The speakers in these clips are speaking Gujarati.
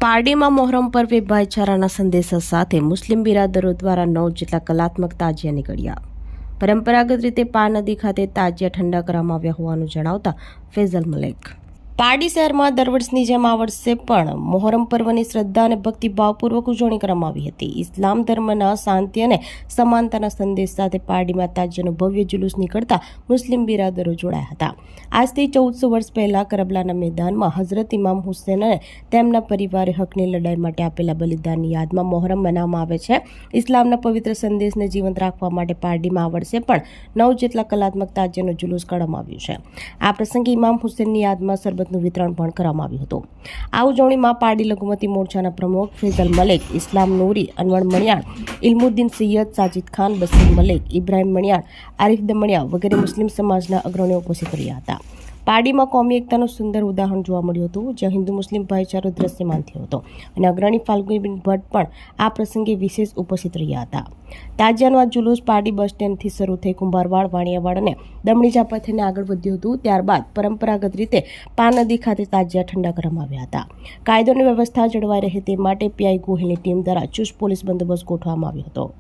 પારડીમાં મોહરમ પર્વે ભાઈચારાના સંદેશા સાથે મુસ્લિમ બિરાદરો દ્વારા 9 જેટલા કલાત્મક તાજિયા નીકળ્યા। પરંપરાગત રીતે પાર નદી ખાતે તાજિયા ઠંડા કરવામાં આવ્યા હોવાનું જણાવતા ફૈઝલ મલેક। પારડી શહેરમાં દર વર્ષની જેમ આ વર્ષે પણ મોહરમ પર્વની શ્રદ્ધા અને ભક્તિભાવપૂર્વક ઉજવણી કરવામાં આવી હતી। ઇસ્લામ ધર્મના શાંતિ અને સમાનતાના સંદેશ સાથે પારડીમાં તાજિયાનું ભવ્ય જુલુસ નીકળતા મુસ્લિમ બિરાદરો જોડાયા હતા। આજથી 1400 વર્ષ પહેલા કરબલાના મેદાનમાં હઝરત ઇમામ હુસૈન અને તેમના પરિવારે હકની લડાઈ માટે આપેલા બલિદાનની યાદમાં મોહરમ મનાવવામાં આવે છે। ઇસ્લામના પવિત્ર સંદેશને જીવંત રાખવા માટે પારડીમાં આ વર્ષે પણ 9 જેટલા કલાત્મક તાજિયાનું જુલુસ કાઢવામાં આવ્યું છે। આ પ્રસંગે ઇમામ હુસૈનની યાદમાં નું વિતરણ પણ કરવામાં આવ્યું હતું। આ ઉજવણીમાં પારડી લઘુમતી મોરચાના પ્રમુખ ફૈઝલ મલેક, ઇસ્લામ નૂરી, અનવર મણિયાર, ઇલ્મુદ્દીન સૈયદ, સાજિદ ખાન, બસીર મલેક, ઇબ્રાહિમ મણિયાર, આરિફ દમણિયા વગેરે મુસ્લિમ સમાજના અગ્રણીઓ ઉપસ્થિત રહ્યા હતા। પારડીમાં કોમી એકતાનું સુંદર ઉદાહરણ જોવા મળ્યું હતું, જ્યાં હિન્દુ મુસ્લિમ ભાઈચારો દ્રશ્યમાન થયો હતો અને અગ્રણી ફાલ્ગુનીબેન ભટ્ટ પણ આ પ્રસંગે વિશેષ ઉપસ્થિત રહ્યા હતા। તાજિયાનું આ જુલુસ પારડી બસ સ્ટેન્ડથી શરૂ થઈ કુંભારવાડ, વાણિયાવાડ અને દમણી ઝાપા થઈને આગળ વધ્યું હતું। ત્યારબાદ પરંપરાગત રીતે પાર નદી ખાતે તાજિયા ઠંડા કરવામાં આવ્યા હતા। કાયદો અને વ્યવસ્થા જળવાઈ રહે તે માટે પીઆઈ ગોહિલની ટીમ દ્વારા ચુસ્ત પોલીસ બંદોબસ્ત ગોઠવવામાં આવ્યો હતો।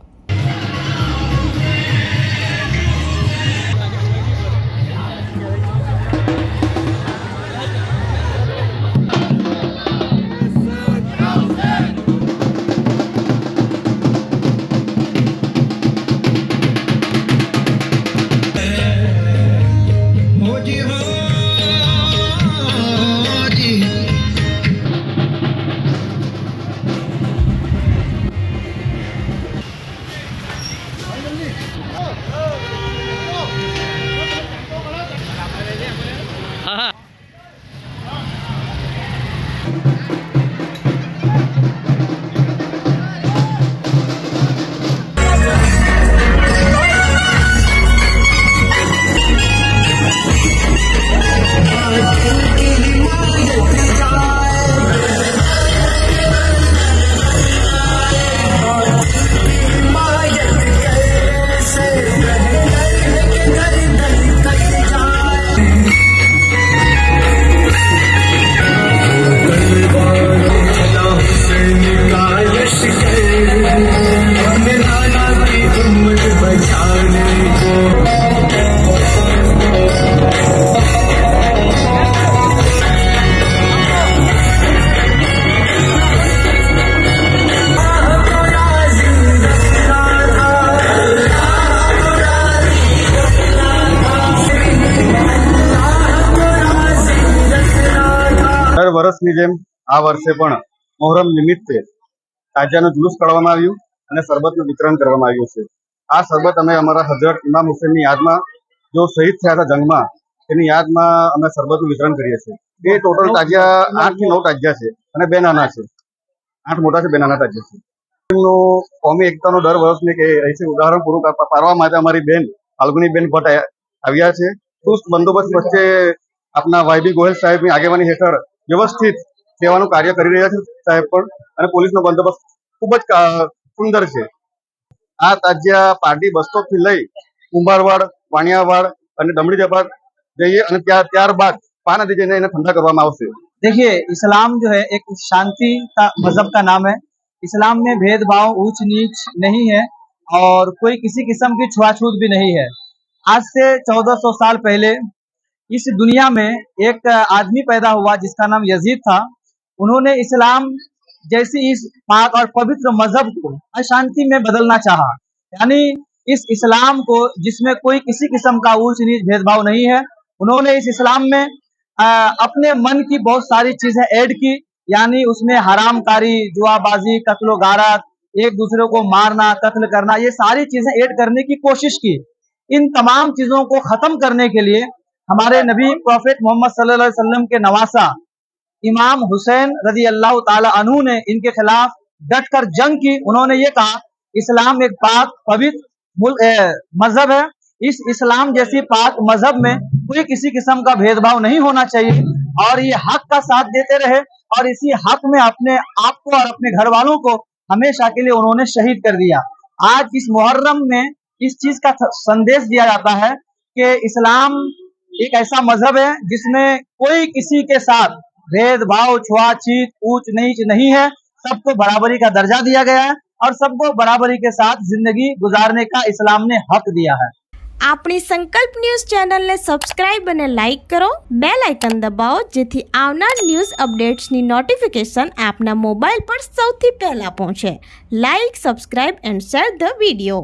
દર વર્ષની જેમ આ વર્ષે પણ મોહરમ નિમિત્તે તાજિયાનું જુલુસ કાઢવામાં આવ્યું અને શરબતનું વિતરણ કરવામાં આવ્યું છે। આ શરબત અમે અમારા હઝરત ઇમામ હુસૈનની યાદમાં જો શહીદ થયા હતા જંગમાં, તેની યાદમાં અમે શરબતનું વિતરણ કરીએ છીએ। એ ટોટલ તાજિયા 8 થી 9 તાજિયા છે અને 2 નાના છે। 8 મોટા છે, 2 નાના તાજિયા છે। કોમી એકતાનો દર વર્ષને કે રહેશે ઉદાહરણ પૂરું પાડવા માટે અમારી બેન ફાલ્ગુનીબેન ભટ્ટ આવ્યા છે। ચુસ્ત બંદોબસ્ત વચ્ચે આપના વાયબી ગોહિલ સાહેબની આગેવાની હેઠળ વ્યવસ્થિત સેવાનું કાર્ય કરી રહ્યા છે સાહેબ પણ, અને પોલીસનો બંદોબસ્ત ખૂબ જ સુંદર છે। આ તાજિયા પારડી બસ સ્ટોપથી લઈ કુંભારવાડ, વાણિયાવાડ અને દમણી ઝાપા જઈએ અને ત્યારબાદ પાર નદી જઈને એને ઠંડા કરવામાં આવશે। देखिए, इस्लाम जो है एक शांति का मजहब का नाम है। इस्लाम में भेदभाव, ऊंच नीच नहीं है और कोई किसी किस्म की छुआछूत भी नहीं है। आज से 1400 साल पहले इस दुनिया में एक आदमी पैदा हुआ जिसका नाम यजीद था। उन्होंने इस्लाम जैसी इस पाक और पवित्र मजहब को अशांति में बदलना चाहा, यानी इस इस्लाम को जिसमें कोई किसी किस्म का ऊंच नीच भेदभाव नहीं है, उन्होंने इस इस्लाम में अपने मन की बहुत सारी चीजें ऐड की, यानी उसमें हरामकारी, जुआबाजी, कत्लो गारत, एक दूसरे को मारना, कत्ल करना, ये सारी चीजें ऐड करने की कोशिश की। इन तमाम चीजों को खत्म करने के लिए हमारे नबी प्रॉफेट मोहम्मद सल्लल्लाहु अलैहि वसल्लम के नवासा इमाम हुसैन रजी अल्लाह ताला अन्हु ने इनके खिलाफ डट कर जंग की। उन्होंने ये कहा, इस्लाम एक पाक पवित्र मजहब है। इस इस्लाम जैसी पाक मजहब में कोई किसी किस्म का भेदभाव नहीं होना चाहिए और ये हक का साथ देते रहे और इसी हक में अपने आप को और अपने घर वालों को हमेशा के लिए उन्होंने शहीद कर दिया। आज इस मुहर्रम में इस चीज का संदेश दिया जाता है कि इस्लाम एक ऐसा मजहब है जिसमें कोई किसी के साथ भेदभाव, छुआछूत, ऊंच नीच नहीं है। सबको बराबरी का दर्जा दिया गया है और सबको बराबरी के साथ जिंदगी गुजारने का इस्लाम ने हक दिया है। આપણી સંકલ્પ ન્યૂઝ ચેનલને સબસ્ક્રાઇબ અને લાઇક કરો, બેલ આઇકન દબાવો જેથી આવનાર ન્યૂઝ અપડેટ્સની નોટિફિકેશન આપના મોબાઈલ પર સૌથી પહેલા પહોંચે. Like, subscribe and share the video.